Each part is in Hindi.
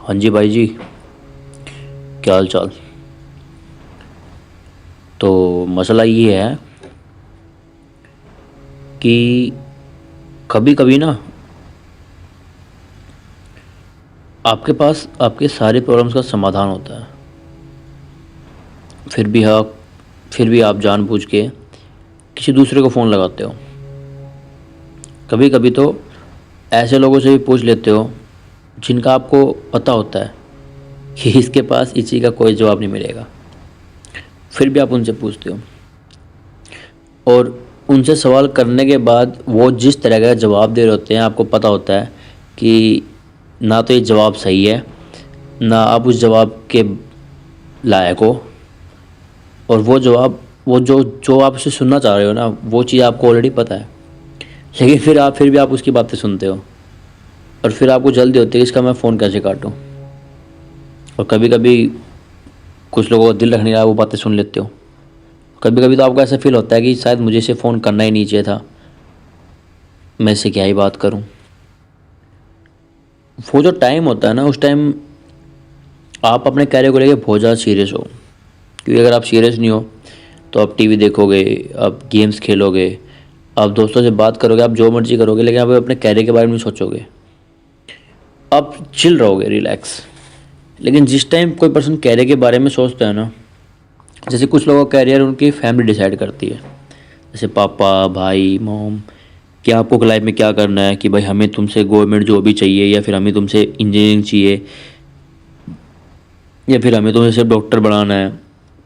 हाँ जी भाई जी, क्या हाल चाल। तो मसला ये है कि कभी कभी ना आपके पास आपके सारे प्रॉब्लम्स का समाधान होता है, फिर भी आप जानबूझ के किसी दूसरे को फ़ोन लगाते हो। कभी कभी तो ऐसे लोगों से भी पूछ लेते हो जिनका आपको पता होता है कि इसके पास इसी का कोई जवाब नहीं मिलेगा, फिर भी आप उनसे पूछते हो। और उनसे सवाल करने के बाद वो जिस तरह का जवाब दे रहे होते हैं, आपको पता होता है कि ना तो ये जवाब सही है, ना आप उस जवाब के लायक हो। और वो जवाब, वो जो जो आप उसे सुनना चाह रहे हो ना, वो चीज़ आपको ऑलरेडी पता है, लेकिन फिर भी आप उसकी बातें सुनते हो। और फिर आपको जल्दी होती है इसका मैं फ़ोन कैसे काटूं। और कभी कभी कुछ लोगों का दिल रख नहीं रहा, वो बातें सुन लेते हो। कभी कभी तो आपको ऐसा फील होता है कि शायद मुझे इसे फ़ोन करना ही नहीं चाहिए था, मैं इससे क्या ही बात करूं। वो जो टाइम होता है ना, उस टाइम आप अपने कैरियर को लेके बहुत ज़्यादा सीरियस हो। क्योंकि अगर आप सीरियस नहीं हो तो आप टीवी देखोगे, आप गेम्स खेलोगे, आप दोस्तों से बात करोगे, आप जो मर्जी करोगे, लेकिन आप अपने कैरियर के बारे में नहीं सोचोगे। आप चिल रहोगे, रिलैक्स। लेकिन जिस टाइम कोई पर्सन कैरियर के बारे में सोचता है ना, जैसे कुछ लोगों का कैरियर उनकी फैमिली डिसाइड करती है, जैसे पापा, भाई, मॉम, कि आपको लाइफ में क्या करना है, कि भाई हमें तुमसे गवर्नमेंट जॉब ही चाहिए, या फिर हमें तुमसे इंजीनियरिंग चाहिए, या फिर हमें तुम्हें सिर्फ डॉक्टर बनाना है।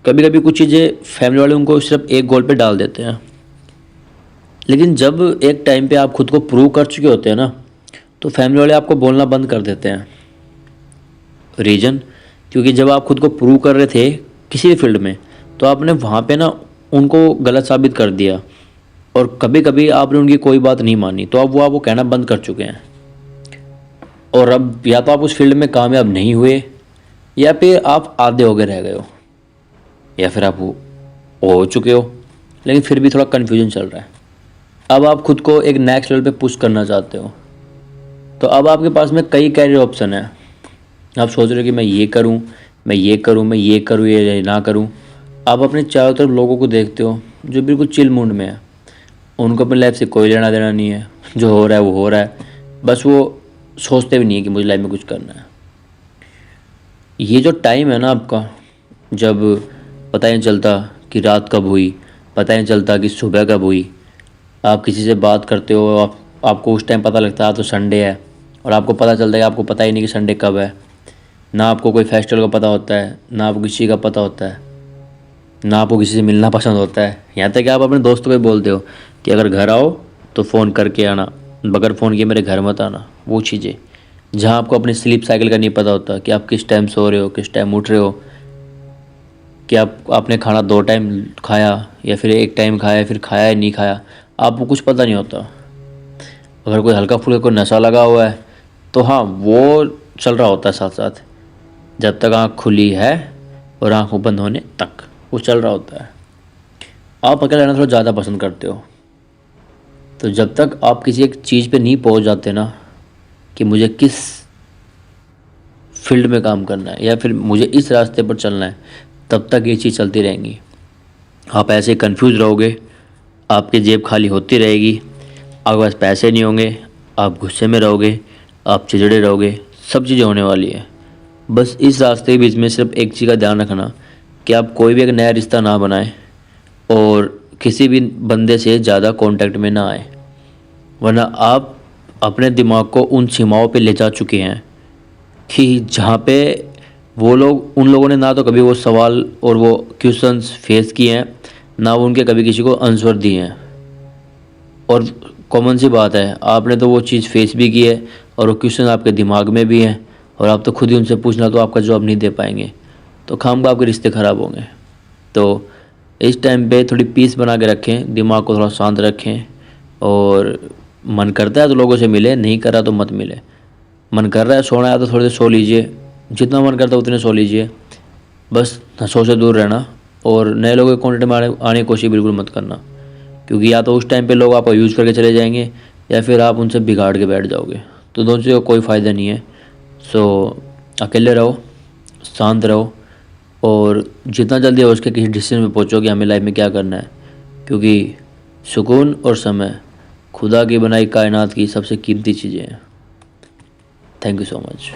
कभी कभी कुछ चीज़ें फैमिली वाले उनको सिर्फ एक गोल पे डाल देते हैं। लेकिन जब एक टाइम पे आप खुद को प्रूव कर चुके होते हैं ना, तो फैमिली वाले आपको बोलना बंद कर देते हैं। रीज़न, क्योंकि जब आप खुद को प्रूव कर रहे थे किसी भी फील्ड में, तो आपने वहाँ पे ना उनको गलत साबित कर दिया। और कभी कभी आपने उनकी कोई बात नहीं मानी, तो अब वो आपको कहना बंद कर चुके हैं। और अब या तो आप उस फील्ड में कामयाब नहीं हुए, या फिर आप आधे हो गए रह गए हो, या फिर आप वो हो चुके हो लेकिन फिर भी थोड़ा कन्फ्यूजन चल रहा है। अब आप खुद को एक नेक्स्ट लेवल पे पुश करना चाहते हो। तो अब आपके पास में कई कैरियर ऑप्शन है। आप सोच रहे हो कि मैं ये करूं, मैं ये करूं, मैं ये करूं, ये ना करूं। आप अपने चारों तरफ लोगों को देखते हो जो बिल्कुल चिल मूड में है, उनको अपनी लाइफ से कोई लेना देना नहीं है, जो हो रहा है वो हो रहा है। बस वो सोचते भी नहीं है कि मुझे लाइफ में कुछ करना है। ये जो टाइम है ना आपका, जब पता ही नहीं चलता कि रात कब हुई, पता ही नहीं चलता कि सुबह कब हुई। आप किसी से बात करते हो, आपको उस टाइम पता लगता है तो संडे है, और आपको पता चलता है कि आपको पता ही नहीं कि संडे कब है। ना आपको कोई फेस्टिवल का पता होता है, ना आपको किसी का पता होता है, ना आपको किसी से मिलना पसंद होता है। यहाँ तक कि आप अपने दोस्तों को भी बोलते हो कि अगर घर आओ तो फ़ोन करके आना, बगैर फ़ोन किए मेरे घर मत आना। वो चीज़ें जहाँ आपको अपनी स्लीप साइकिल का नहीं पता होता कि आप किस टाइम सो रहे हो, किस टाइम उठ रहे हो, कि आपने खाना 2 टाइम खाया या फिर एक टाइम खाया, फिर खाया या नहीं खाया, आपको कुछ पता नहीं होता। अगर कोई हल्का फुल्का कोई नशा लगा हुआ है तो हाँ, वो चल रहा होता है साथ साथ, जब तक आँख खुली है और आँख बंद होने तक वो चल रहा होता है। आप अकेला रहना थोड़ा ज़्यादा पसंद करते हो। तो जब तक आप किसी एक चीज़ पे नहीं पहुंच जाते ना, कि मुझे किस फील्ड में काम करना है या फिर मुझे इस रास्ते पर चलना है, तब तक ये चीज़ चलती रहेंगी। आप ऐसे कंफ्यूज रहोगे, आपकी जेब खाली होती रहेगी, आपके पास पैसे नहीं होंगे, आप गुस्से में रहोगे, आप चिड़चिड़े रहोगे, सब चीज़ें होने वाली है। बस इस रास्ते के बीच में सिर्फ एक चीज़ का ध्यान रखना कि आप कोई भी एक नया रिश्ता ना बनाएं, और किसी भी बंदे से ज़्यादा कांटेक्ट में ना आए, वरना आप अपने दिमाग को उन सीमाओं पे ले जा चुके हैं कि जहाँ पे वो लोग, उन लोगों ने ना तो कभी वो सवाल और वो क्वेश्चंस फेस किए हैं, ना वो उनके कभी किसी को आंसर दिए हैं। और कॉमन सी बात है, आपने तो वो चीज़ फेस भी की है और वो क्वेश्चन आपके दिमाग में भी हैं, और आप तो खुद ही उनसे पूछना तो आपका जवाब नहीं दे पाएंगे, तो खामखा आपके रिश्ते ख़राब होंगे। तो इस टाइम पे थोड़ी पीस बना के रखें, दिमाग को थोड़ा शांत रखें। और मन करता है तो लोगों से मिले, नहीं कर रहा तो मत मिले। मन कर रहा है सोना है तो थोड़ी देर सो लीजिए, जितना मन करता है उतने सो लीजिए। बस नशों से दूर रहना, और नए लोगों के कॉन्टेक्ट में आने की कोशिश बिल्कुल मत करना, क्योंकि या तो उस टाइम पे लोग आपका यूज़ करके चले जाएंगे, या फिर आप उनसे बिगाड़ के बैठ जाओगे, तो दोनों चीज़ों का कोई फ़ायदा नहीं है। सो अकेले रहो, शांत रहो और जितना जल्दी हो सके किसी डिसीजन में पहुँचो कि हमें लाइफ में क्या करना है, क्योंकि सुकून और समय खुदा की बनाई कायनात की सबसे कीमती चीज़ें हैं। Thank you so much.